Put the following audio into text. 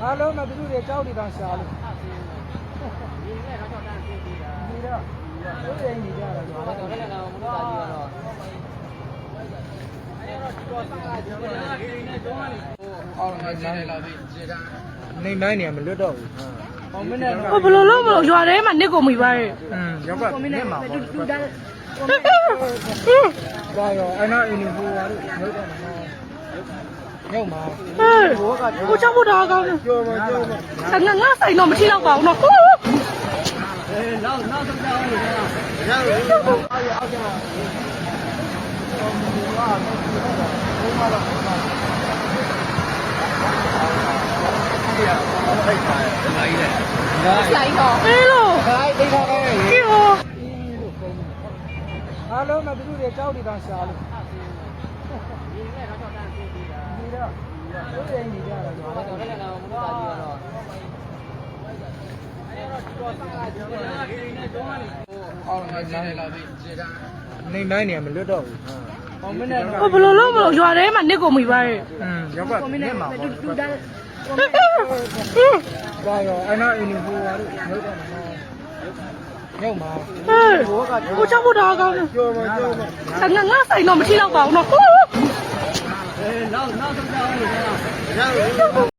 အားလုံးမတူတွေကြောက်နေတာရှာလို့ဒီတော့ဘယ်ရင်းနေကြတာလဲတော့လည်းတော့မတော်ကြည့်တော့နေနိုင်နေမလွတ်တော့ဘူးဘယ်လိုလုပ်မလို့ရွာထဲမှာနစ်ကုန်ပြီပါရဲ့ရောက်ကနစ်မှာတူတာဒါရောအဲ့နာအင်းဘူဝါလို့လောက်တော့ရောက်မှာကိုချောက်ဖို့တာကောင်းတယ်ကြောပါကြောပါငါဆိုင်တော့မရှိတော့ပါဘူးနော်နောက်တော့ကြောင်းနေလားရောက်အောက်ကျမှာအားလုံးမတူတွေကြောက်နေတာရှာလို့ဒီတော့ဘယ်ရင်းနေကြတာလဲတော့လည်းတော့မတော်ကြည့်တော့နေနိုင်နေမလွတ်တော့ဘူးဘယ်လိုလုပ်မလို့ရွာထဲမှာနစ်ကုန်ပြီပါရဲ့ရောက်ကနစ်မှာတူတာဒါရောအဲ့နာအင်းဘူဝါလို့လောက်တော့ရောက်မှာကိုချောက်ဖို့တာကောင်းတယ်ကြောပါကြောပါငါဆိုင်တော့မရှိတော့ပါဘူးနော်နောက်တော့ကြောင်းနေလား